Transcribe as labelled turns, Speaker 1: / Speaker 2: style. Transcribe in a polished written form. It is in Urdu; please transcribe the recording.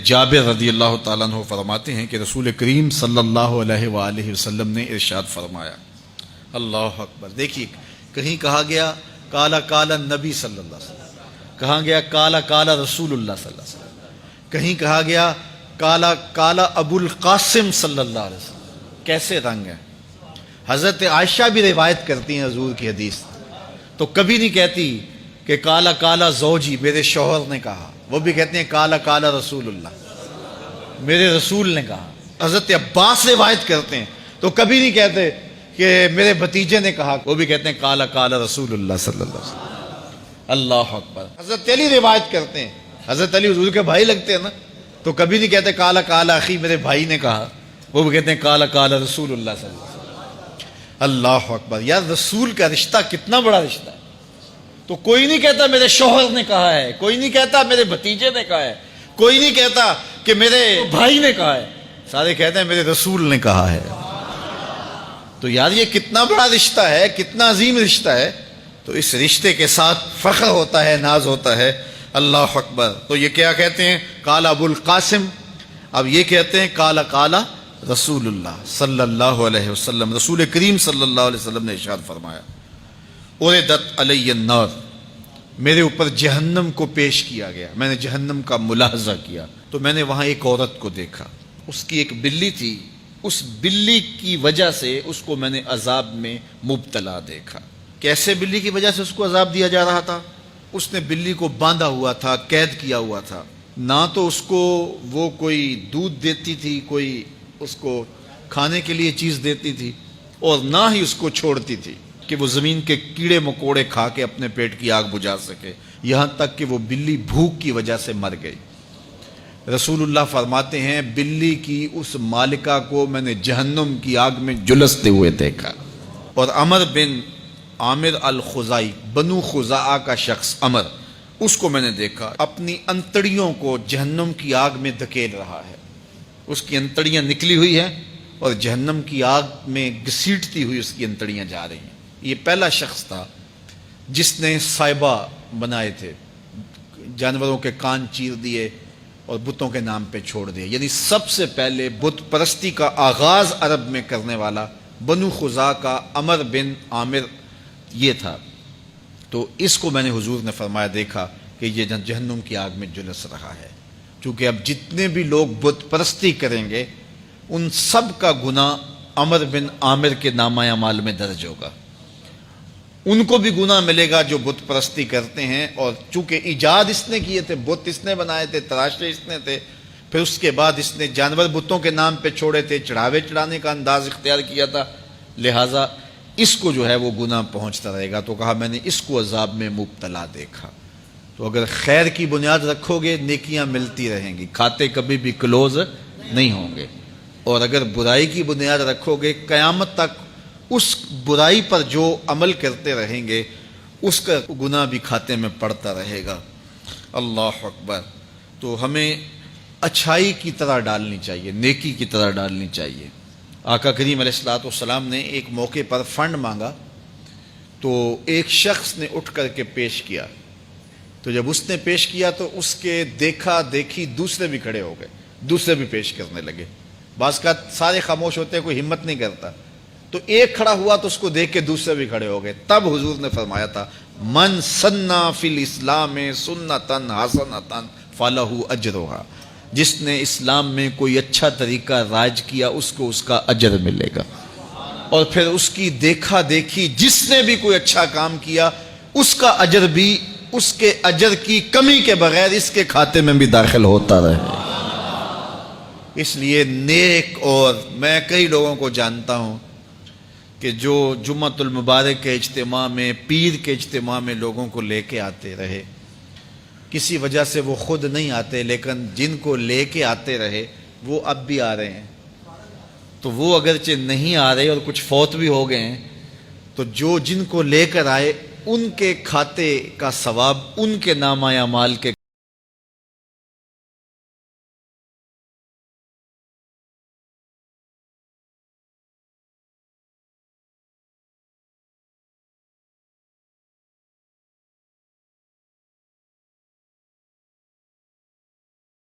Speaker 1: جابر رضی اللہ تعالیٰ عنہ فرماتے ہیں کہ رسول کریم صلی اللہ علیہ وآلہ وسلم نے ارشاد فرمایا، اللہ اکبر۔ دیکھیے، کہیں کہا گیا کالا کالا نبی صلی اللہ علیہ وسلم، کہا گیا کالا کالا رسول اللہ صلی اللہ علیہ وسلم، کہیں کہا گیا کالا کالا ابو القاسم صلی اللہ علیہ وسلم۔ کیسے رنگ ہے؟ حضرت عائشہ بھی روایت کرتی ہیں حضور کی حدیث، تو کبھی نہیں کہتی کہ کالا کالا زوجی، میرے شوہر نے کہا، وہ بھی کہتے ہیں کالا کالا رسول اللہ، میرے رسول نے کہا۔ حضرت عباس روایت کرتے ہیں تو کبھی نہیں کہتے کہ میرے بھتیجے نے کہا، وہ بھی کہتے ہیں کالا کالا رسول اللہ صلی اللہ علیہ وسلم۔ اللہ اکبر۔ حضرت علی روایت کرتے ہیں، حضرت علی حضور کے بھائی لگتے ہیں نا، تو کبھی نہیں کہتے کالا کالا اخی، میرے بھائی نے کہا، وہ بھی کہتے ہیں کالا کالا رسول اللہ صلی اللہ علیہ وسلم۔ اللہ اکبر۔ یار رسول کا رشتہ کتنا بڑا رشتہ ہے۔ تو کوئی نہیں کہتا میرے شوہر نے کہا ہے، کوئی نہیں کہتا میرے بھتیجے نے کہا ہے، کوئی نہیں کہتا کہ میرے بھائی نے کہا ہے، سارے کہتے ہیں میرے رسول نے کہا ہے۔ تو یار یہ کتنا بڑا رشتہ ہے، کتنا عظیم رشتہ ہے، تو اس رشتے کے ساتھ فخر ہوتا ہے، ناز ہوتا ہے۔ اللہ اکبر۔ تو یہ کیا کہتے ہیں؟ کالا ابو القاسم، اب یہ کہتے ہیں کالا کالا رسول اللہ صلی اللہ علیہ وسلم۔ رسول کریم صلی اللہ علیہ وسلم نے ارشاد فرمایا، اُرِدَتْ عَلَيَّ النَّارُ، میرے اوپر جہنم کو پیش کیا گیا، میں نے جہنم کا ملاحظہ کیا، تو میں نے وہاں ایک عورت کو دیکھا، اس کی ایک بلی تھی، اس بلی کی وجہ سے اس کو میں نے عذاب میں مبتلا دیکھا۔ کیسے بلی کی وجہ سے اس کو عذاب دیا جا رہا تھا؟ اس نے بلی کو باندھا ہوا تھا، قید کیا ہوا تھا، نہ تو اس کو وہ کوئی دودھ دیتی تھی، کوئی اس کو کھانے کے لیے چیز دیتی تھی، اور نہ ہی اس کو چھوڑتی تھی کہ وہ زمین کے کیڑے مکوڑے کھا کے اپنے پیٹ کی آگ بجھا سکے، یہاں تک کہ وہ بلی بھوک کی وجہ سے مر گئی۔ رسول اللہ فرماتے ہیں بلی کی اس مالکہ کو میں نے جہنم کی آگ میں جلستے ہوئے دیکھا۔ اور عمر بن عامر الخزائی، بنو خزاعہ کا شخص عمر، اس کو میں نے دیکھا اپنی انتڑیوں کو جہنم کی آگ میں دھکیل رہا ہے، اس کی انتڑیاں نکلی ہوئی ہیں اور جہنم کی آگ میں گھسیٹتی ہوئی اس کی انتڑیاں جا رہی ہیں۔ یہ پہلا شخص تھا جس نے سائبہ بنائے تھے، جانوروں کے کان چیر دیے اور بتوں کے نام پہ چھوڑ دیے، یعنی سب سے پہلے بت پرستی کا آغاز عرب میں کرنے والا بنو خزاعہ کا عمر بن عامر یہ تھا۔ تو اس کو میں نے حضور نے فرمایا دیکھا کہ یہ جہنم کی آگ میں جلس رہا ہے، کیونکہ اب جتنے بھی لوگ بت پرستی کریں گے ان سب کا گناہ عمر بن عامر کے نامہ اعمال میں درج ہوگا، ان کو بھی گناہ ملے گا جو بت پرستی کرتے ہیں۔ اور چونکہ ایجاد اس نے کیے تھے، بت اس نے بنائے تھے، تراشے اس نے تھے، پھر اس کے بعد اس نے جانور بتوں کے نام پہ چھوڑے تھے، چڑھاوے چڑھانے کا انداز اختیار کیا تھا، لہٰذا اس کو جو ہے وہ گناہ پہنچتا رہے گا۔ تو کہا میں نے اس کو عذاب میں مبتلا دیکھا۔ تو اگر خیر کی بنیاد رکھو گے نیکیاں ملتی رہیں گی، کھاتے کبھی بھی کلوز نہیں ہوں گے، اور اگر برائی کی بنیاد رکھو گے قیامت تک اس برائی پر جو عمل کرتے رہیں گے اس کا گناہ بھی کھاتے میں پڑتا رہے گا۔ اللہ اکبر۔ تو ہمیں اچھائی کی طرح ڈالنی چاہیے، نیکی کی طرح ڈالنی چاہیے۔ آقا کریم علیہ الصلوۃ والسلام نے ایک موقع پر فنڈ مانگا تو ایک شخص نے اٹھ کر کے پیش کیا، تو جب اس نے پیش کیا تو اس کے دیکھا دیکھی دوسرے بھی کھڑے ہو گئے، دوسرے بھی پیش کرنے لگے۔ بعض کا سارے خاموش ہوتے ہیں، کوئی ہمت نہیں کرتا، تو ایک کھڑا ہوا تو اس کو دیکھ کے دوسرے بھی کھڑے ہو گئے۔ تب حضور نے فرمایا تھا من سنّا فی الاسلام سنتن حسنۃ فلہ اجرھا، جس نے اسلام میں کوئی اچھا طریقہ رائج کیا اس کو اس کا اجر ملے گا، اور پھر اس کی دیکھا دیکھی جس نے بھی کوئی اچھا کام کیا اس کا اجر بھی اس کے اجر کی کمی کے بغیر اس کے کھاتے میں بھی داخل ہوتا رہے۔ اس لیے نیک، اور میں کئی لوگوں کو جانتا ہوں کہ جو جمعۃ المبارک کے اجتماع میں، پیر کے اجتماع میں لوگوں کو لے کے آتے رہے، کسی وجہ سے وہ خود نہیں آتے لیکن جن کو لے کے آتے رہے وہ اب بھی آ رہے ہیں، تو وہ اگرچہ نہیں آ رہے اور کچھ فوت بھی ہو گئے ہیں، تو جو جن کو لے کر آئے ان کے کھاتے کا ثواب ان کے نامہ اعمال کے